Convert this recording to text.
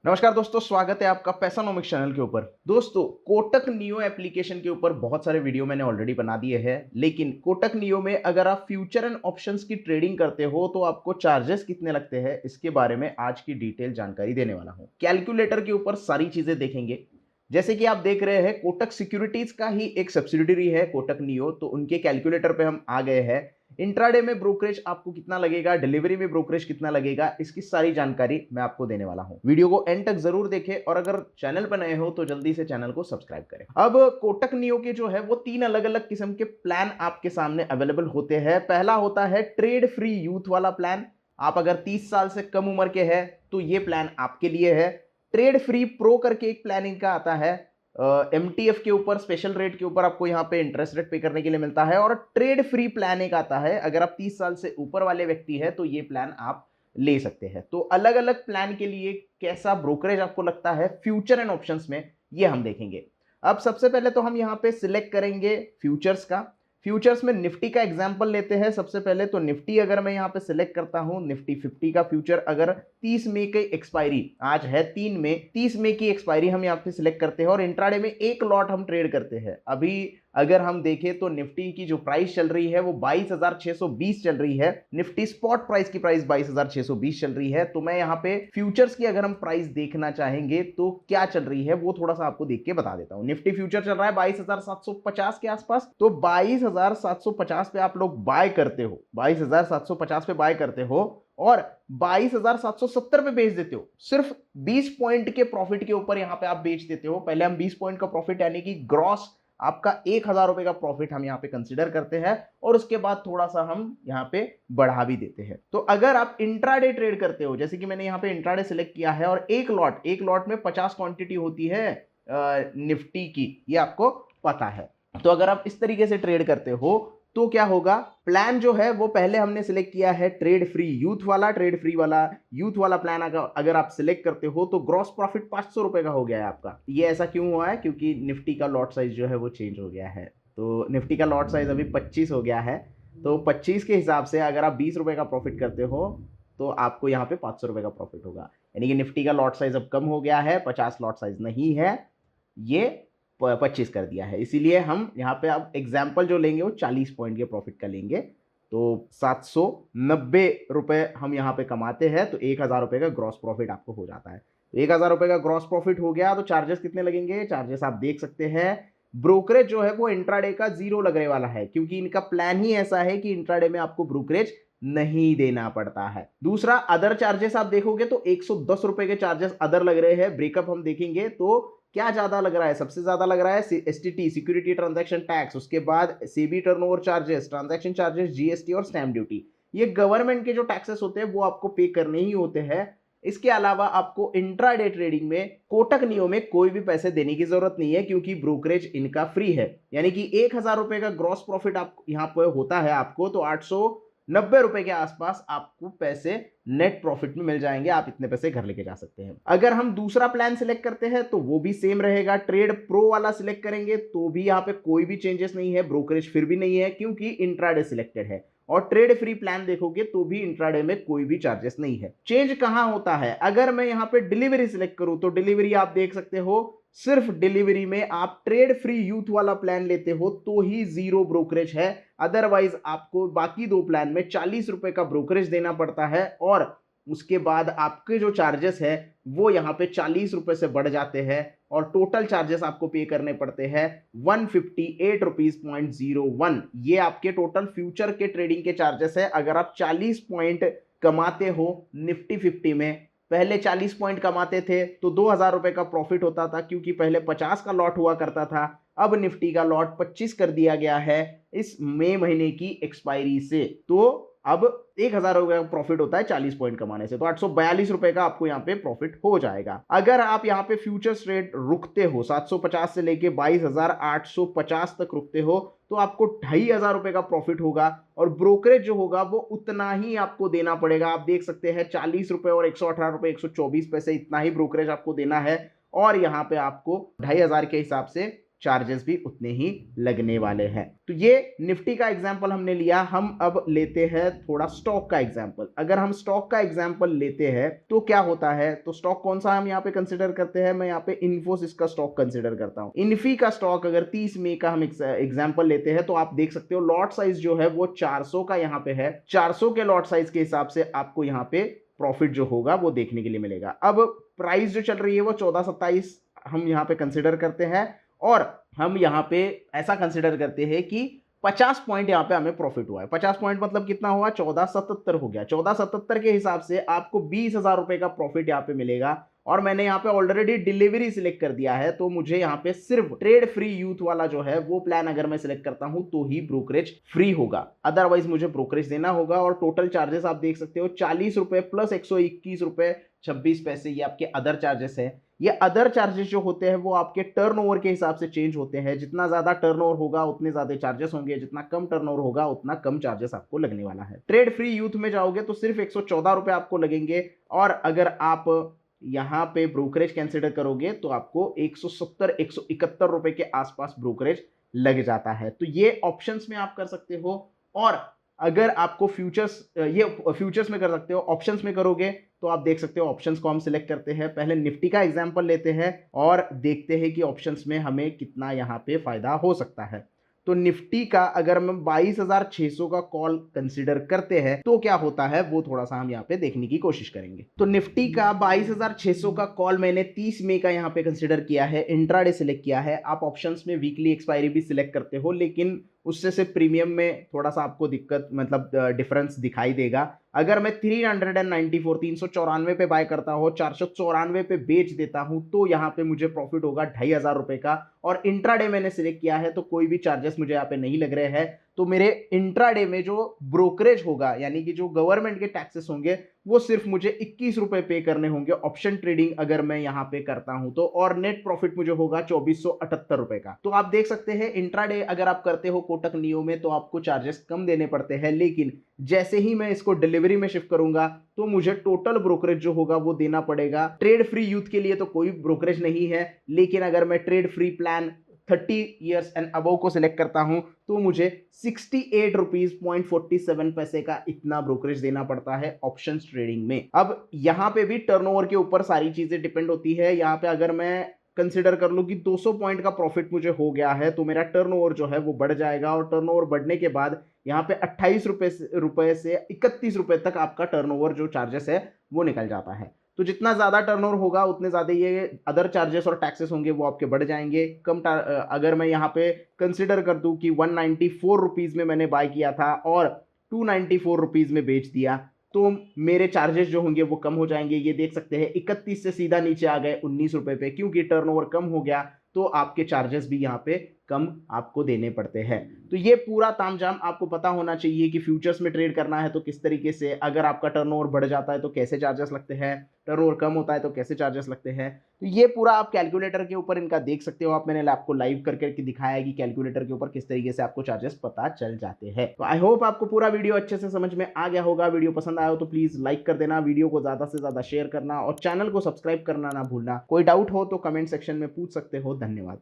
नमस्कार दोस्तों, स्वागत है आपका पैसानोमिक्स चैनल के ऊपर। दोस्तों, कोटक नियो एप्लीकेशन के ऊपर बहुत सारे वीडियो मैंने ऑलरेडी बना दिए हैं, लेकिन कोटक नियो में अगर आप फ्यूचर एंड ऑप्शंस की ट्रेडिंग करते हो तो आपको चार्जेस कितने लगते हैं, इसके बारे में आज की डिटेल जानकारी देने वाला हूं। कैलकुलेटर के ऊपर सारी चीजें देखेंगे। जैसे कि आप देख रहे हैं, कोटक सिक्योरिटीज का ही एक सब्सिडियरी है कोटक नियो, तो उनके कैलकुलेटर पे हम आ गए हैं। इंट्राडे में ब्रोकरेज आपको कितना लगेगा, डिलीवरी में ब्रोकरेज कितना लगेगा, इसकी सारी जानकारी मैं आपको देने वाला हूं। वीडियो को एंड तक जरूर देखें और अगर चैनल पर नए हो तो जल्दी से चैनल को सब्सक्राइब करें। अब कोटक नियो के जो है वो तीन अलग अलग किस्म के प्लान आपके सामने अवेलेबल होते हैं। पहला होता है ट्रेड फ्री यूथ वाला प्लान। आप अगर 30 साल से कम उम्र के हैं तो ये प्लान आपके लिए है। ट्रेड फ्री प्रो करके एक प्लान इनका आता है। एमटीएफ के ऊपर, स्पेशल रेट के ऊपर आपको यहाँ पे इंटरेस्ट रेट पे करने के लिए मिलता है। और ट्रेड फ्री प्लान एक आता है, अगर आप 30 साल से ऊपर वाले व्यक्ति है तो ये प्लान आप ले सकते हैं। तो अलग अलग प्लान के लिए कैसा ब्रोकरेज आपको लगता है फ्यूचर एंड ऑप्शंस में, ये हम देखेंगे। अब सबसे पहले तो हम यहाँ पे सिलेक्ट करेंगे फ्यूचर्स का। फ्यूचर्स में निफ्टी का एग्जांपल लेते हैं। सबसे पहले तो निफ्टी अगर मैं यहाँ पे सिलेक्ट करता हूं, निफ्टी 50 का फ्यूचर, अगर 30 मई की एक्सपायरी, आज है 3 मई, 30 मई की एक्सपायरी हम यहाँ पे सिलेक्ट करते हैं और इंट्राडे में एक लॉट हम ट्रेड करते हैं। अभी अगर हम देखें तो निफ्टी की जो प्राइस चल रही है वो 22,620 चल रही है। निफ्टी स्पॉट प्राइस की प्राइस 22,620 चल रही है। तो मैं यहाँ पे फ्यूचर्स की अगर हम प्राइस देखना चाहेंगे तो क्या चल रही है वो थोड़ा सा आपको देख के बता देता हूं। निफ्टी फ्यूचर चल रहा है 22,750 के आसपास। तो 22,750 पे आप लोग बाय करते हो, 22,750 पे बाय करते हो और 22,770 पे बेच देते हो। सिर्फ 20 पॉइंट के प्रॉफिट के ऊपर यहां पे आप बेच देते हो। पहले हम 20 पॉइंट का प्रॉफिट यानी कि ग्रॉस आपका 1,000 रुपए का प्रॉफिट हम यहाँ पे कंसीडर करते हैं और उसके बाद थोड़ा सा हम यहाँ पे बढ़ा भी देते हैं। तो अगर आप इंट्राडे ट्रेड करते हो, जैसे कि मैंने यहाँ पे इंट्राडे सिलेक्ट किया है और एक लॉट में 50 क्वांटिटी होती है निफ्टी की, ये आपको पता है। तो अगर आप इस तरीके से ट्रेड करते हो तो क्या होगा, प्लान जो है वो पहले हमने सिलेक्ट किया है ट्रेड फ्री यूथ वाला। ट्रेड फ्री वाला यूथ वाला प्लान अगर आप सिलेक्ट करते हो तो ग्रॉस प्रॉफिट 500 रुपए का हो गया है आपका। ये ऐसा क्यों हुआ है, क्योंकि निफ्टी का लॉट साइज जो है वो चेंज हो गया है। तो निफ्टी का लॉट साइज अभी 25 हो गया है। तो 25 के हिसाब से अगर आप 20 रुपए का प्रॉफिट करते हो तो आपको यहाँ पे 500 रुपए का प्रॉफिट होगा। यानी कि निफ्टी का लॉट साइज अब कम हो गया है, 50 लॉट साइज नहीं है, ये 25 कर दिया है। इसीलिए हम यहाँ पे अब एग्जाम्पल जो लेंगे वो 40 पॉइंट के प्रॉफिट का लेंगे। तो 790 रुपए हम यहाँ पे कमाते हैं, तो 1,000 रुपए का ग्रॉस प्रॉफिट आपको हो जाता है। तो 1,000 रुपए का ग्रॉस प्रॉफिट हो गया। तो चार्जेस कितने लगेंगे, चार्जेस आप देख सकते हैं। ब्रोकरेज जो है वो इंट्राडे का 0 लगने वाला है, क्योंकि इनका प्लान ही ऐसा है कि इंट्राडे में आपको ब्रोकरेज नहीं देना पड़ता है। दूसरा, अदर चार्जेस आप देखोगे तो 110 रुपए के चार्जेस अदर लग रहे हैं। ब्रेकअप हम देखेंगे तो क्या ज्यादा लग रहा है, सबसे ज्यादा लग रहा है एसटीटी, सिक्योरिटी ट्रांजैक्शन टैक्स, उसके बाद SEBI turnover charges, transaction charges, GST और स्टैम्प ड्यूटी। ये गवर्नमेंट के जो टैक्सेस होते हैं वो आपको पे करने ही होते हैं। इसके अलावा आपको इंट्राडे ट्रेडिंग में कोटक नियो में कोई भी पैसे देने की जरूरत नहीं है, क्योंकि ब्रोकरेज इनका फ्री है। यानी कि 1,000 रुपए का ग्रॉस प्रॉफिट आप यहाँ पे होता है आपको, तो 890 रुपए के आसपास आपको पैसे नेट प्रॉफिट में मिल जाएंगे। आप इतने पैसे घर लेके जा सकते हैं। अगर हम दूसरा प्लान सिलेक्ट करते हैं तो वो भी सेम रहेगा। ट्रेड प्रो वाला सिलेक्ट करेंगे तो भी यहाँ पे कोई भी चेंजेस नहीं है, ब्रोकरेज फिर भी नहीं है, क्योंकि इंट्राडे सिलेक्टेड है। और ट्रेड फ्री प्लान देखोगे तो भी इंट्राडे में कोई भी चार्जेस नहीं है। चेंज कहां होता है, अगर मैं यहाँ पे डिलीवरी सिलेक्ट करूं तो डिलीवरी आप देख सकते हो, सिर्फ डिलीवरी में आप ट्रेड फ्री यूथ वाला प्लान लेते हो तो ही 0 ब्रोकरेज है। अदरवाइज आपको बाकी दो प्लान में 40 रुपए का ब्रोकरेज देना पड़ता है और उसके बाद आपके जो चार्जेस है वो यहाँ पे 40 रुपए से बढ़ जाते हैं और टोटल चार्जेस आपको पे करने पड़ते हैं 158 रुपीज पॉइंट 01। ये आपके टोटल फ्यूचर के ट्रेडिंग के चार्जेस है। अगर आप 40 पॉइंट कमाते हो निफ्टी 50 में, पहले 40 पॉइंट कमाते थे तो 2,000 रुपए का प्रॉफिट होता था, क्योंकि पहले 50 का लॉट हुआ करता था। अब निफ्टी का लॉट 25 कर दिया गया है इस मई महीने की एक्सपायरी से। तो अब 1,000 रुपए का प्रॉफिट होता है 40 पॉइंट कमाने से, तो 842 रुपए का आपको यहाँ पे प्रॉफिट हो जाएगा। अगर आप यहाँ पे फ्यूचर्स रेट रुकते हो 750 से लेके 22,850 तक रुकते हो तो आपको 2,500 रुपए का प्रॉफिट होगा और ब्रोकरेज जो होगा वो उतना ही आपको देना पड़ेगा। आप देख सकते हैं 40 रुपए और 118 रुपए 124 पैसे, इतना ही ब्रोकरेज आपको देना है। और यहाँ पे आपको 2,500 के हिसाब से चार्जेस भी उतने ही लगने वाले हैं। तो ये निफ्टी का एग्जांपल हमने लिया। हम अब लेते हैं थोड़ा स्टॉक का एग्जांपल। अगर हम स्टॉक का एग्जांपल लेते हैं तो क्या होता है, तो स्टॉक कौन सा हम यहाँ पे कंसिडर करते हैं, मैं यहाँ पे इन्फोसिस का स्टॉक कंसिडर करता हूँ। इन्फी का स्टॉक अगर 30 मई का हम एग्जांपल लेते हैं तो आप देख सकते हो लॉट साइज जो है वो 400 का यहाँ पे है। 400 के लॉट साइज के हिसाब से आपको यहाँ पे प्रॉफिट जो होगा वो देखने के लिए मिलेगा। अब प्राइस जो चल रही है वो 1427 हम यहाँ पे कंसिडर करते हैं और हम यहाँ पे ऐसा कंसिडर करते हैं कि 50 पॉइंट यहाँ पे हमें प्रॉफिट हुआ है। 50 पॉइंट मतलब कितना हुआ, 1477 हो गया। 1477 के हिसाब से आपको 20,000 रुपए का प्रॉफिट यहाँ पे मिलेगा और मैंने यहाँ पे ऑलरेडी डिलीवरी सिलेक्ट कर दिया है, तो मुझे यहाँ पे सिर्फ ट्रेड फ्री यूथ वाला जो है वो प्लान अगर मैं सिलेक्ट करता हूं तो ही ब्रोकरेज फ्री होगा, अदरवाइज मुझे ब्रोकरेज देना होगा। और टोटल चार्जेस आप देख सकते हो 40 रुपए प्लस 121 रुपए 26 पैसे ये आपके अदर चार्जेस है। ये अदर चार्जेस जो होते हैं वो आपके टर्नओवर के हिसाब से चेंज होते हैं। जितना ज्यादा टर्नओवर होगा उतने ज्यादा चार्जेस होंगे, जितना कम टर्नओवर होगा उतना कम चार्जेस आपको लगने वाला है। ट्रेड फ्री यूथ में जाओगे तो सिर्फ 114 रुपए आपको लगेंगे और अगर आप यहाँ पे ब्रोकरेज कंसिडर करोगे तो आपको 170-171 रुपए के आसपास ब्रोकरेज लग जाता है। तो ये ऑप्शंस में आप कर सकते हो और अगर आपको फ्यूचर्स में कर सकते हो। ऑप्शंस में करोगे तो आप देख सकते हो ऑप्शंस को हम सिलेक्ट करते हैं। पहले निफ्टी का एग्जांपल लेते हैं और देखते हैं कि ऑप्शंस में हमें कितना यहाँ पे फायदा हो सकता है। तो निफ्टी का अगर हम 22,600 का कॉल कंसीडर करते हैं तो क्या होता है वो थोड़ा सा हम यहाँ पे देखने की कोशिश करेंगे। तो निफ्टी का 22,600 का कॉल मैंने 30 मई का यहाँ पे कंसीडर किया है, इंट्राडे सिलेक्ट किया है। आप ऑप्शंस में वीकली एक्सपायरी भी सिलेक्ट करते हो, लेकिन उससे से प्रीमियम में थोड़ा सा आपको दिक्कत मतलब डिफरेंस दिखाई देगा। अगर मैं 394 पे बाय करता हूँ, 494 पे बेच देता हूँ तो यहाँ पे मुझे प्रॉफिट होगा 2,500 रुपए का। और इंट्राडे मैंने सिलेक्ट किया है तो कोई भी चार्जेस मुझे यहाँ पे नहीं लग रहे हैं। तो मेरे इंट्राडे में जो ब्रोकरेज होगा यानी कि जो गवर्नमेंट के टैक्सेस होंगे वो सिर्फ मुझे 21 रुपए पे करने होंगे ऑप्शन ट्रेडिंग अगर मैं यहाँ पे करता हूं तो, और नेट प्रॉफिट मुझे होगा 2478 रुपए का। तो आप देख सकते हैं इंट्राडे अगर आप करते हो कोटक नियो में तो आपको चार्जेस कम देने पड़ते हैं, लेकिन जैसे ही मैं इसको डिलीवरी में शिफ्ट करूंगा तो मुझे टोटल ब्रोकरेज जो होगा वो देना पड़ेगा। ट्रेड फ्री यूथ के लिए तो कोई ब्रोकरेज नहीं है, लेकिन अगर मैं trade free plan 30 years and above को सिलेक्ट करता हूं तो मुझे 68 रुपीज 0.47 पैसे का इतना ब्रोकरेज देना पड़ता है ऑप्शंस ट्रेडिंग में। अब यहां पे भी टर्नओवर के ऊपर सारी चीजें डिपेंड होती है। यहां पे अगर मैं कंसिडर कर लूं कि 200 पॉइंट का प्रॉफिट मुझे हो गया है तो मेरा टर्नओवर जो है वो बढ़ जाएगा और टर्नओवर बढ़ने के बाद यहाँ पे 28 रुपए से 31 रुपए तक आपका टर्नओवर जो चार्जेस है वो निकल जाता है। तो जितना ज्यादा टर्नओवर होगा उतने ज्यादा ये अदर चार्जेस और टैक्सेस होंगे वो आपके बढ़ जाएंगे। अगर मैं यहाँ पे कंसिडर कर दूं कि 194 रुपीज में मैंने बाय किया था और 294 रुपीज में बेच दिया तो मेरे चार्जेस जो होंगे वो कम हो जाएंगे। ये देख सकते हैं 31 से सीधा नीचे आ गए 19 रुपए पे, क्योंकि टर्नओवर कम हो गया तो आपके चार्जेस भी यहाँ पे कम आपको देने पड़ते हैं। तो ये पूरा तामझाम आपको पता होना चाहिए कि फ्यूचर्स में ट्रेड करना है तो किस तरीके से, अगर आपका टर्नओवर बढ़ जाता है तो कैसे चार्जेस लगते हैं, टर्नओवर कम होता है तो कैसे चार्जेस लगते हैं। तो ये पूरा आप कैलकुलेटर के ऊपर इनका देख सकते हो। आप मैंने आपको लाइव करके दिखाया है कि कैलकुलेटर के ऊपर किस तरीके से आपको चार्जेस पता चल जाते हैं। तो आई होप आपको पूरा वीडियो अच्छे से समझ में आ गया होगा। वीडियो पसंद आया हो तो प्लीज लाइक कर देना, वीडियो को ज्यादा से ज्यादा शेयर करना और चैनल को सब्सक्राइब करना ना भूलना। कोई डाउट हो तो कमेंट सेक्शन में पूछ सकते हो। धन्यवाद।